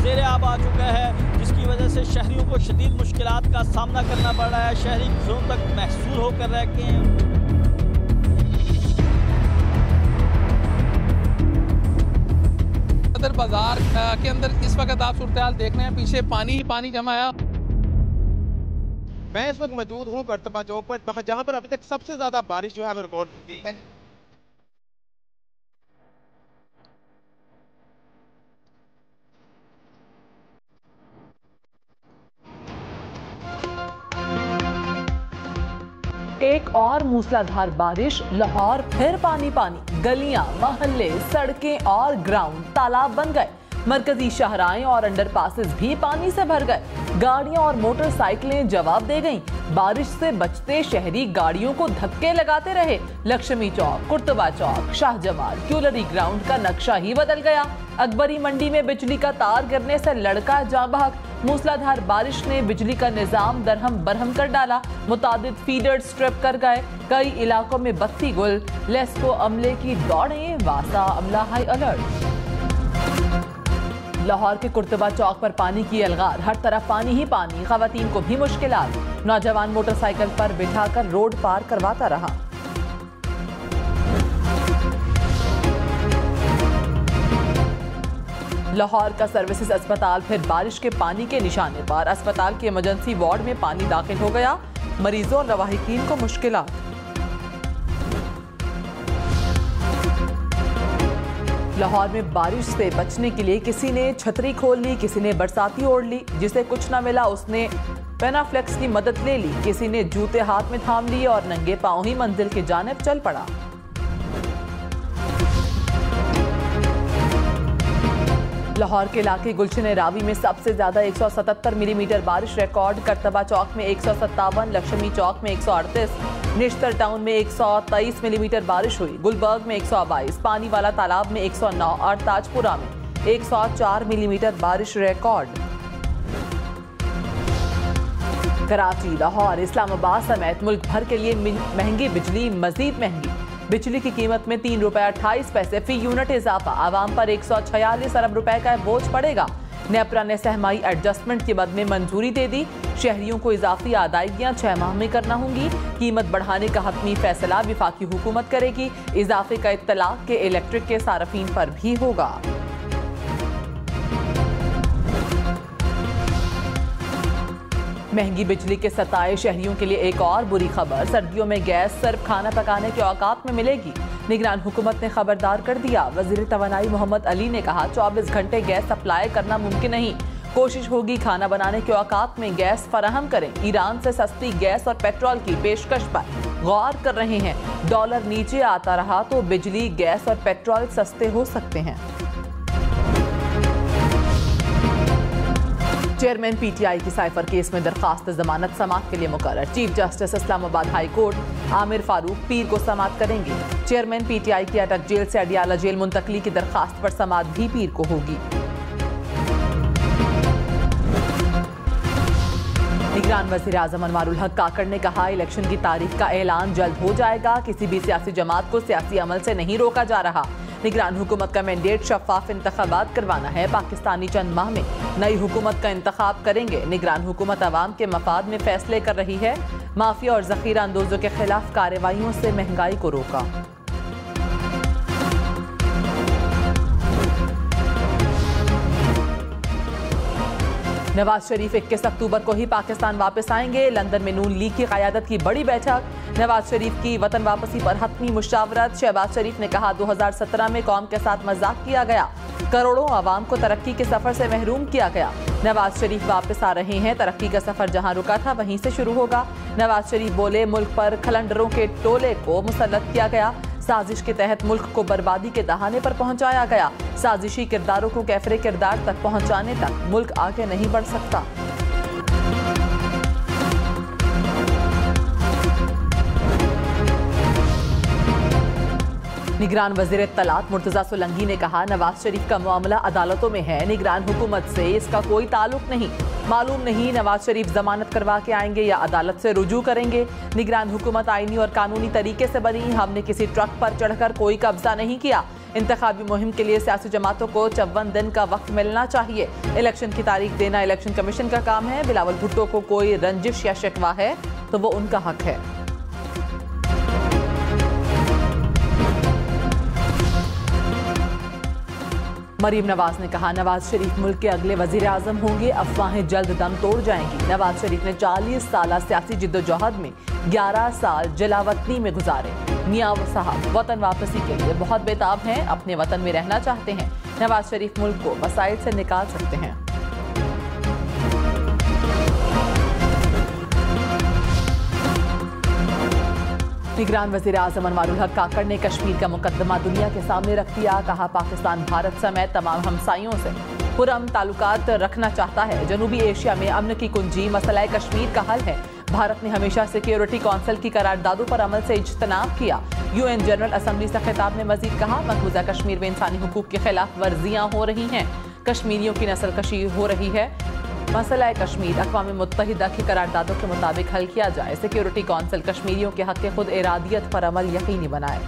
ज़ेरे आब आ चुका है, जिसकी वजह से शहरियों को शदीद मुश्किलात का सामना करना पड़ रहा है। शहरी घरों तक महसूर होकर रह गए हैं। बाजार के अंदर इस वक्त आप सूरत हाल देख रहे हैं, पीछे पानी ही पानी जमा है। मैं इस वक्त मौजूद हूँ करतबा चौक पर, जहाँ पर अभी तक सबसे ज्यादा बारिश जो है वो रिकॉर्ड हुई है। एक और मूसलाधार बारिश, लाहौर फिर पानी पानी, गलियां, मोहल्ले, सड़कें और ग्राउंड तालाब बन गए। मरकजी शाहराएं और अंडरपासेस भी पानी से भर गए। गाड़ियां और मोटरसाइकिलें जवाब दे गईं। बारिश से बचते शहरी गाड़ियों को धक्के लगाते रहे। लक्ष्मी चौक, कुर्तबा चौक, शाहजमाल, क्यूलरी ग्राउंड का नक्शा ही बदल गया। अकबरी मंडी में बिजली का तार गिरने से लड़का जाँ बहक। मूसलाधार बारिश ने बिजली का निजाम दरहम बरहम कर डाला। मुतादिद फीडर्स ट्रिप कर गए। कई इलाकों में बत्ती गुल। लेस्को अमले की दौड़ें, वासा अमला हाई अलर्ट। लाहौर के कुर्तबा चौक पर पानी की अलगार, हर तरफ पानी ही पानी। खवातीन को भी मुश्किलात। नौजवान मोटरसाइकिल पर बिठाकर रोड पार करवाता रहा। लाहौर का सर्विसेज अस्पताल फिर बारिश के पानी के निशाने पर। अस्पताल के इमरजेंसी वार्ड में पानी दाखिल हो गया। मरीजों और लवाहिकीन को मुश्किलात। लाहौर में बारिश से बचने के लिए किसी ने छतरी खोल ली, किसी ने बरसाती ओढ़ ली। जिसे कुछ न मिला उसने पेनाफ्लेक्स की मदद ले ली। किसी ने जूते हाथ में थाम लिए और नंगे पांव ही मंजिल की जानिब चल पड़ा। लाहौर के इलाके गुलशन रावी में सबसे ज्यादा 177 मिलीमीटर बारिश रिकॉर्ड। करतबा चौक में 157, लक्ष्मी चौक में 138, निश्तर टाउन में 123 मिलीमीटर बारिश हुई। गुलबर्ग में 122, पानी वाला तालाब में 109 और ताजपुरा में 104 मिलीमीटर बारिश रिकॉर्ड। कराची, लाहौर, इस्लामाबाद समेत मुल्क भर के लिए महंगी बिजली मजीद महंगी। बिजली की कीमत में 3 रुपए 28 पैसे फी यूनिट इजाफा। आवाम पर 146 अरब रुपए का बोझ पड़ेगा। नेपरा ने सहमाई एडजस्टमेंट के बद में मंजूरी दे दी। शहरियों को इजाफी अदायगियां 6 माह में करना होंगी। कीमत बढ़ाने का हतमी फैसला वफाकी हुकूमत करेगी। इजाफे का इत्तलाक के इलेक्ट्रिक के सारफीन पर भी होगा। महंगी बिजली के सताए शहरियों के लिए एक और बुरी खबर। सर्दियों में गैस सिर्फ खाना पकाने के औकात में मिलेगी। निगरान हुकूमत ने खबरदार कर दिया। वजीर तवानाई मोहम्मद अली ने कहा 24 घंटे गैस सप्लाई करना मुमकिन नहीं। कोशिश होगी खाना बनाने के औकात में गैस फराहम करें। ईरान से सस्ती गैस और पेट्रोल की पेशकश पर गौर कर रहे हैं। डॉलर नीचे आता रहा तो बिजली, गैस और पेट्रोल सस्ते हो सकते हैं। चेयरमैन पीटीआई की साइफर केस में दरखास्त जमानत समाअत के लिए मुकर्रर। Chief justice Islamabad high court Aamir Farooq पीर को समाअत करेंगे। चेयरमैन पीटीआई की अटक जेल से अडियाला जेल मुंतकली की दरखास्त पर समाअत भी पीर को होगी। निगरान वज़ीर आज़म अनवारुल हक काकड़ ने कहा इलेक्शन की तारीख का ऐलान जल्द हो जाएगा। किसी भी सियासी जमात को सियासी अमल से नहीं रोका जा रहा। निगरान हुकूमत का मैंडेट शफाफ इंतखाबात करवाना है। पाकिस्तानी चंद माह में नई हुकूमत का इंतखाब करेंगे। निगरान हुकूमत अवाम के मफाद में फैसले कर रही है। माफिया और जखीरा अंदोजों के खिलाफ कार्रवाइयों से महंगाई को रोका। नवाज शरीफ 21 अक्टूबर को ही पाकिस्तान वापस आएंगे। लंदन में नून लीग की क़यादत की बड़ी बैठक। नवाज शरीफ की वतन वापसी पर हतमी मुशावरत। शहबाज शरीफ ने कहा 2017 में कौम के साथ मजाक किया गया। करोड़ों आवाम को तरक्की के सफर से महरूम किया गया। नवाज शरीफ वापस आ रहे हैं। तरक्की का सफर जहां रुका था वहीं से शुरू होगा। नवाज शरीफ बोले मुल्क पर खलंडरों के टोले को मुसल्लत किया गया। साजिश के तहत मुल्क को बर्बादी के दहाने पर पहुंचाया गया। साजिशी किरदारों को कैफरे किरदार तक पहुंचाने तक मुल्क आगे नहीं बढ़ सकता। निगरान वज़ीर इत्तलात मुर्तज़ा सोलंकी ने कहा नवाज शरीफ का मामला अदालतों में है। निगरान हुकूमत से इसका कोई ताल्लुक नहीं। मालूम नहीं नवाज शरीफ जमानत करवा के आएंगे या अदालत से रुजू करेंगे। निगरान हुकूमत आईनी और कानूनी तरीके से बनी। हमने किसी ट्रक पर चढ़कर कोई कब्जा नहीं किया। इंतखाबी मुहिम के लिए सियासी जमातों को 54 दिन का वक्त मिलना चाहिए। इलेक्शन की तारीख देना इलेक्शन कमीशन का काम है। बिलावल भुट्टो को कोई रंजिश या शिकवा है तो वो उनका हक है। मरीम नवाज ने कहा, नवाज शरीफ मुल्क के अगले वजीर आजम होंगे। अफवाहें जल्द दम तोड़ जाएंगी। नवाज शरीफ ने 40 साल सियासी जिद्दोजहद में 11 साल जलावतनी में गुजारे। मियां साहब वतन वापसी के लिए बहुत बेताब हैं, अपने वतन में रहना चाहते हैं। नवाज शरीफ मुल्क को मसाइल से निकाल सकते हैं। निगरान वज़ीर आज़म अनवारुल हक काकड़ ने कश्मीर का मुकदमा दुनिया के सामने रख दिया। कहा, पाकिस्तान भारत समेत तमाम हमसायों से पुरअमन ताल्लुकात रखना चाहता है। जनूबी एशिया में अमन की कुंजी मसला कश्मीर का हल है। भारत ने हमेशा सिक्योरिटी कौंसिल की करारदादों पर अमल से इज्तनाब किया। UN जनरल असम्बली से खिताब में मजीद कहा, मकबूजा कश्मीर में इंसानी हुकूक की खिलाफ वर्जियां हो रही हैं। कश्मीरियों की नस्लकशी हो रही है। मसला कश्मीर अक़वाम मुत्तहिदा की करारदादों के मुताबिक हल किया जाए। सिक्योरिटी कौंसिल कश्मीरियों के हक़ खुद इरादियत पर अमल यकीनी बनाए।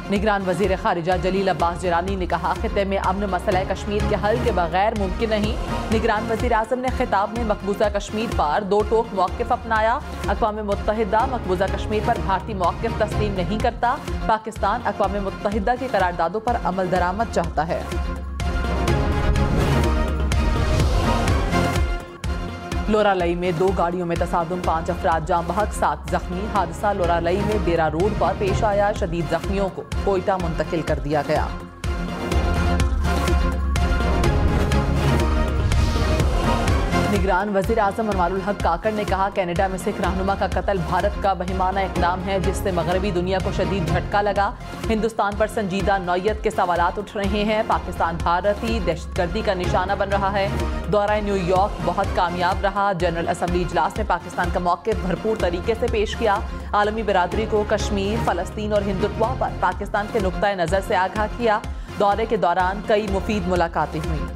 निगरान वज़ीर ख़ारिजा जलील अब्बास जिलानी ने कहा, खित्ते में अमन मसला कश्मीर के हल के बगैर मुमकिन नहीं। निगरान वज़ीर आज़म ने खिताब में मकबूजा कश्मीर पर दो टोक मौक़िफ़ अपनाया। अक़वाम मुत्तहिदा मकबूजा कश्मीर पर भारतीय मौक़िफ़ तस्लीम नहीं करता। पाकिस्तान अक़वाम मुत्तहिदा की करारदादों पर अमल दरामद चाहता है। लोरालई में 2 गाड़ियों में तसादुम, 5 अफराद जाम बहक, 7 जख्मी। हादसा लोरालई में डेरा रोड पर पेश आया। शदीद जख्मियों को कोयटा मुंतकिल कर दिया गया। निगरान वज़ीर आज़म अनवारुल हक काकड़ ने कहा, कनाडा में सिख रहनुमा का कत्ल भारत का बहिमाना इक़दाम है जिससे मगरबी दुनिया को शदीद झटका लगा। हिंदुस्तान पर संजीदा नौयत के सवालात उठ रहे हैं। पाकिस्तान भारतीय दहशतगर्दी का निशाना बन रहा है। दौरा न्यूयॉर्क बहुत कामयाब रहा। जनरल असम्बली इजलास में पाकिस्तान का मौक़िफ़ भरपूर तरीके से पेश किया। आलमी बिरादरी को कश्मीर, फ़लस्तीन और हिंदुत्व पर पाकिस्तान के नुक्ता नज़र से आगाह किया। दौरे के दौरान कई मुफीद मुलाकातें हुई।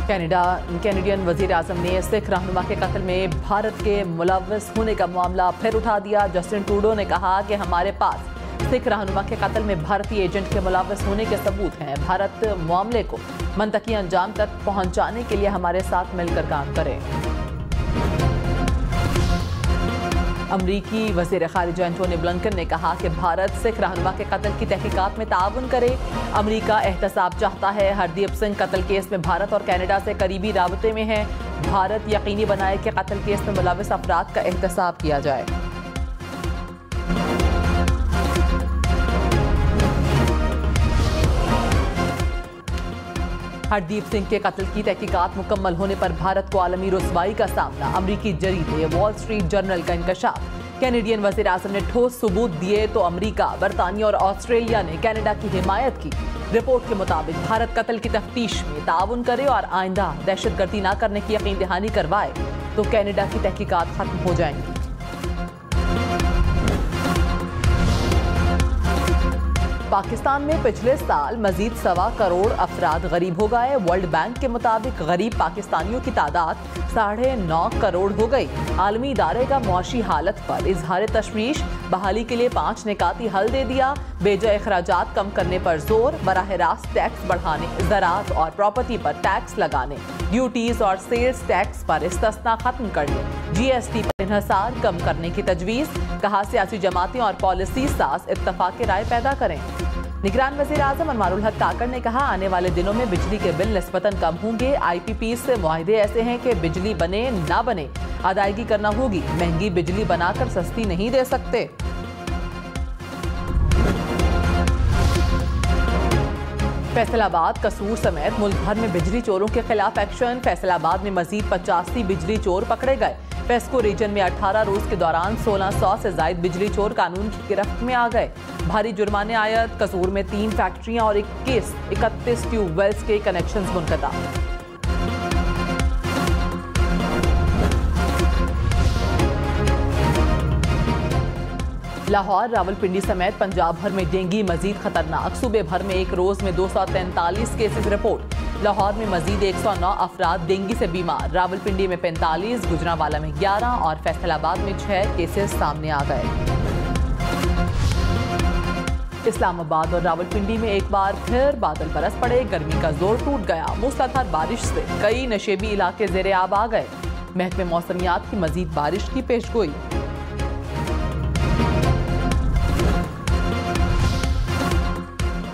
कैनेडियन वज़ीर आज़म ने सिख रहनुमा के कत्ल में भारत के मुलव्वस होने का मामला फिर उठा दिया। जस्टिन ट्रूडो ने कहा कि हमारे पास सिख रहनुमा के कत्ल में भारतीय एजेंट के मुलव्वस होने के सबूत हैं। भारत मामले को मंतकी अंजाम तक पहुंचाने के लिए हमारे साथ मिलकर काम करे। अमरीकी वज़ीर ख़ारिजा एंटोनी ब्लिंकन ने कहा कि भारत सिख रहनुमा के कत्ल की तहकीकात में ताउन करे। अमरीका एहतसाब चाहता है। हरदीप सिंह कत्ल केस में भारत और कनाडा से करीबी राबते में है। भारत यकीनी बनाए कि कत्ल केस में मुलव्वस अफराद का एहतसाब किया जाए। हरदीप सिंह के कत्ल की तहकीकात मुकम्मल होने पर भारत को आलमी रुसवाई का सामना। अमरीकी जरीदे वॉल स्ट्रीट जर्नल का इंकशाफ। कैनेडियन वज़ीर आज़म ने ठोस सबूत दिए तो अमरीका, बरतानिया और ऑस्ट्रेलिया ने कनाडा की हिमायत की। रिपोर्ट के मुताबिक भारत कत्ल की तफ्तीश में ताउन करे और आइंदा दहशतगर्दी न करने की यकीन दहानी करवाए तो कनाडा की तहकीकात खत्म हो जाएंगी। पाकिस्तान में पिछले साल मजीद 1.25 करोड़ अफराद गरीब हो गए। वर्ल्ड बैंक के मुताबिक गरीब पाकिस्तानियों की तादाद 9.5 करोड़ हो गई। आलमी इदारे का मुआशी हालत पर इजहार तशवीश। बहाली के लिए 5 निकाती हल दे दिया। बेजा अखराजात कम करने पर जोर। बराह रास्त टैक्स बढ़ाने, ज़राअत और प्रॉपर्टी पर टैक्स लगाने, ड्यूटीज और सेल्स टैक्स पर इस्तिस्ना खत्म करने, GST पर इन्हसार कम करने की तजवीज़। कहा, सियासी जमातें और पॉलिसी साज इत्तफाक राय पैदा करें। निगरान वज़ीर आज़म अनवारुल हक काकड़ ने कहा, आने वाले दिनों में बिजली के बिल निस्बतन कम होंगे। IPP से मुआहदे ऐसे हैं कि बिजली बने ना बने अदायगी करना होगी। महंगी बिजली बनाकर सस्ती नहीं दे सकते। फैसलाबाद, कसूर समेत मुल्क भर में बिजली चोरों के खिलाफ एक्शन। फैसलाबाद में मजीद 85 बिजली चोर पकड़े गए। पेस्को रीजन में 18 रोज के दौरान 1600 से जायद बिजली चोर कानून की गिरफ्त में आ गए। भारी जुर्माने आयत। कसूर में 3 फैक्ट्रियां और 31 ट्यूबवेल्स के कनेक्शंस मुनक़ता। लाहौर, रावलपिंडी समेत पंजाब भर में डेंगू मजीद खतरनाक। सूबे भर में एक रोज में 243 केसेस रिपोर्ट। लाहौर में मजीद 109 अफराद डेंगू से बीमार। रावलपिंडी में 45, गुजरांवाला में 11 और फैसलाबाद में 6 केसेस सामने आ गए। इस्लामाबाद और रावलपिंडी में एक बार फिर बादल बरस पड़े। गर्मी का जोर टूट गया। मूसलाधार बारिश से कई नशेबी इलाके ज़ेरे आब आ गए। महकमे मौसमियात की मजीद बारिश की पेशगोई।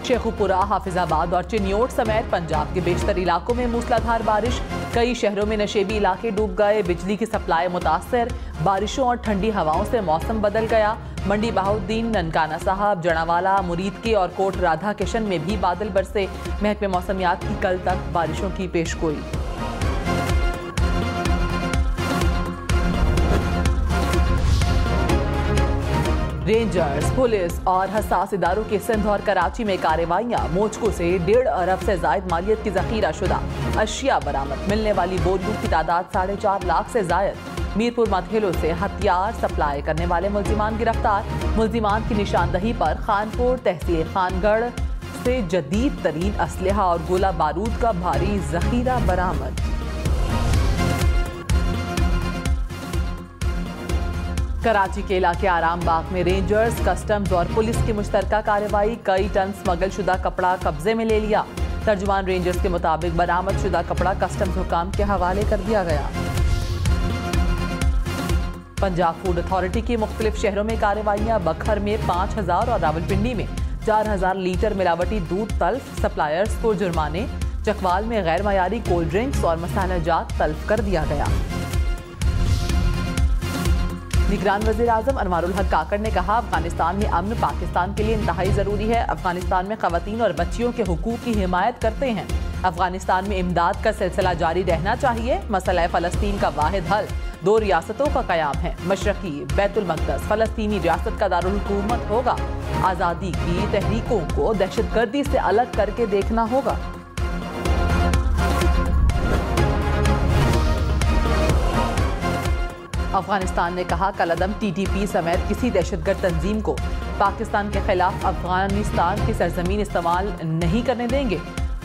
शेखुपुरा, हाफिजाबाद और चिन्योट समेत पंजाब के बेशतर इलाकों में मूसलाधार बारिश। कई शहरों में नशेबी इलाके डूब गए। बिजली की सप्लाई मुतासर। बारिशों और ठंडी हवाओं से मौसम बदल गया। मंडी बहाउद्दीन, ननकाना साहब, जनावाला, मुरीदके और कोट राधा किशन में भी बादल बरसे। महकमे मौसमियात की कल तक बारिशों की पेशगोई। रेंजर्स, पुलिस और हसास इदारों के सिंध और कराची में कार्रवाइयां। मोचको से 1.5 अरब से जायद मालियत की जखीरा शुदा अशिया बरामद। मिलने वाली बोरियों की तादाद 4.5 लाख से जायद। मीरपुर मथेलो से हथियार सप्लाई करने वाले मुल्जिमान गिरफ्तार। मुल्जिमान की निशानदही पर खानपुर तहसील खानगढ़ से जदीद तरीन असलहा और गोला बारूद का भारी जखीरा बरामद। कराची के इलाके आराम बाग में रेंजर्स, कस्टम्स और पुलिस की मुश्तरका कार्रवाई। कई टन स्मगल शुदा कपड़ा कब्जे में ले लिया। तर्जुमान रेंजर्स के मुताबिक बरामद शुदा कपड़ा कस्टम्स हुकाम के हवाले कर दिया गया। पंजाब फूड अथॉरिटी की मुख्तलिफ शहरों में कार्रवाइयां। बखर में 5000 और रावलपिंडी में 4000 लीटर मिलावटी दूध तल्फ। सप्लायर्स को जुर्माने। चकवाल में गैर मयारी कोल्ड ड्रिंक्स और मसाला जात तल्फ कर दिया गया। निगरान वज़ीर आज़म अनवारुल हक काकड़ ने कहा, अफगानिस्तान में अमन पाकिस्तान के लिए इंतहाई ज़रूरी है। अफगानिस्तान में ख़वातीन और बच्चियों के हुकूक की हिमायत करते हैं। अफगानिस्तान में इमदाद का सिलसिला जारी रहना चाहिए। मसला फ़लस्तीन का वाहिद हल 2 रियासतों का क़याम है। मशरक़ी बैतुल मक़दस फ़लस्तीनी रियासत का दारुल हुकूमत होगा। आज़ादी की तहरीकों को दहशतगर्दी से अलग करके देखना होगा। अफगानिस्तान ने कहा, कलअदम TTP समेत किसी दहशतगर्द तंजीम को पाकिस्तान के खिलाफ अफगानिस्तान की सरजमीन इस्तेमाल नहीं करने देंगे।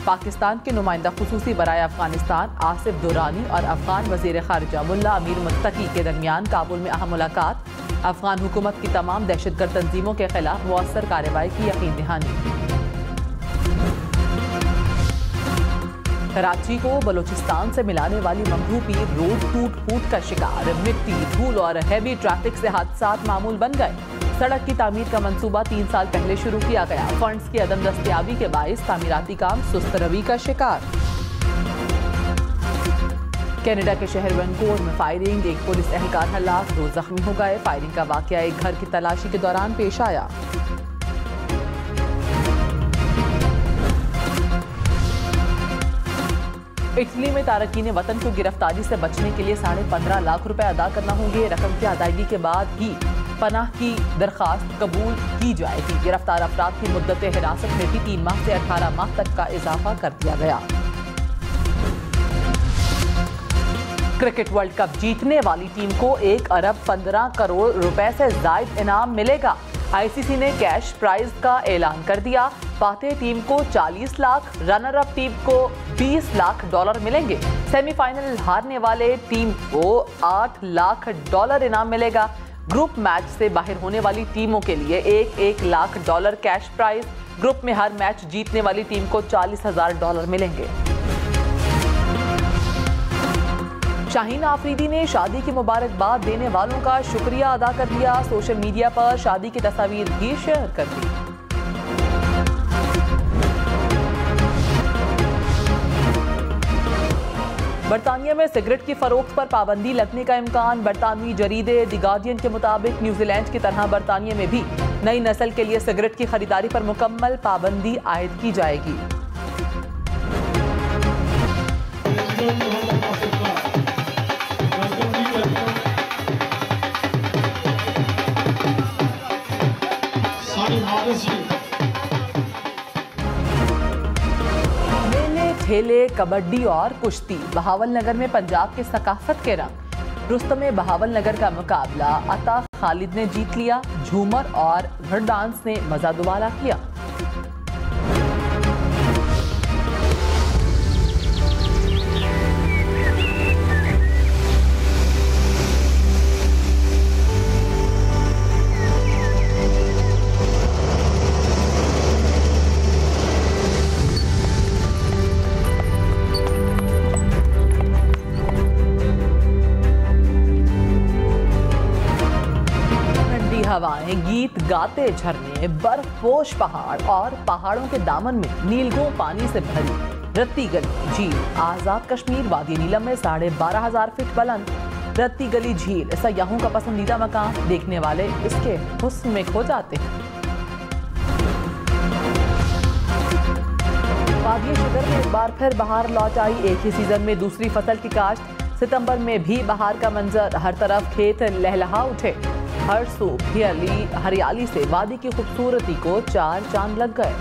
पाकिस्तान के नुमाइंदा खुसूसी बराए अफगानिस्तान आसिफ दुरानी और अफगान वज़ीर ख़ारिजा मुल्ला अमीर मुत्तकी के दरमियान काबुल में अहम मुलाकात। अफगान हुकूमत की तमाम दहशतगर्द तंजीमों के खिलाफ मुअस्सर कार्रवाई की यकीन दहानी। कराची को बलूचिस्तान से मिलाने वाली मंगरू पीर रोड टूट फूट का शिकार। मिट्टी, धूल और हैवी ट्रैफिक से हादसात मामूल बन गए। सड़क की तामीर का मंसूबा 3 साल पहले शुरू किया गया। फंड्स की अदम दस्तयाबी के बाइस तामीराती काम सुस्त रवी का शिकार। कनाडा के शहर वैनकूवर में फायरिंग। एक पुलिस एहलकार हलाक, 2 जख्मी हो गए। फायरिंग का वाकया एक घर की तलाशी के दौरान पेश आया। इटली में तारकीन वतन को गिरफ्तारी से बचने के लिए 15.5 लाख रुपए अदा करना होंगे। रकम की अदायगी के बाद ही पनाह की दरखास्त कबूल की जाएगी। गिरफ्तार अफराद की मुद्दत हिरासत में भी 3 माह से 18 माह तक का इजाफा कर दिया गया। क्रिकेट वर्ल्ड कप जीतने वाली टीम को 1 अरब 15 करोड़ रुपए से जायद इनाम मिलेगा। ICC ने कैश प्राइज का ऐलान कर दिया। फातेह टीम को 40 लाख, रनर अप टीम को 20 लाख डॉलर मिलेंगे। सेमीफाइनल हारने वाले टीम को 8 लाख डॉलर इनाम मिलेगा। ग्रुप मैच से बाहर होने वाली टीमों के लिए 1 lakh dollar cash prize. Group में हर मैच जीतने वाली टीम को 40,000 डॉलर मिलेंगे। शाहीन आफरीदी ने शादी की मुबारकबाद देने वालों का शुक्रिया अदा कर दिया। सोशल मीडिया पर शादी की तस्वीर भी शेयर कर दी। बरतानिया में सिगरेट की फरोख्त पर पाबंदी लगने का इम्कान। बरतानवी जरीदे द गार्डियन के मुताबिक न्यूजीलैंड की तरह बरतानिया में भी नई नस्ल के लिए सिगरेट की खरीदारी पर मुकम्मल पाबंदी आयद की जाएगी। खेले, कबड्डी और कुश्ती। बहावल नगर में पंजाब के सकाफत के रंग। रुस्तम बहावल नगर का मुकाबला अता खालिद ने जीत लिया। झूमर और घड़ डांस ने मजा दुबारा किया। हवाएं, गीत गाते झरने, बर्फपोश पहाड़ और पहाड़ों के दामन में नीलगों पानी से भरी रत्ती गली झील। आजाद कश्मीर वादी नीलम में 12,500 फीट बुलंद रत्ती गली झील सयाहों का पसंदीदा मकान। देखने वाले इसके हुस्न में खो जाते हैं। वादी शिकर में एक बार फिर बहार लौट आई। एक ही सीजन में दूसरी फसल की काश्त। सितंबर में भी बहार का मंजर, हर तरफ खेत लहलहा उठे। हर सू हरियाली से वादी की खूबसूरती को चार चांद लग गए।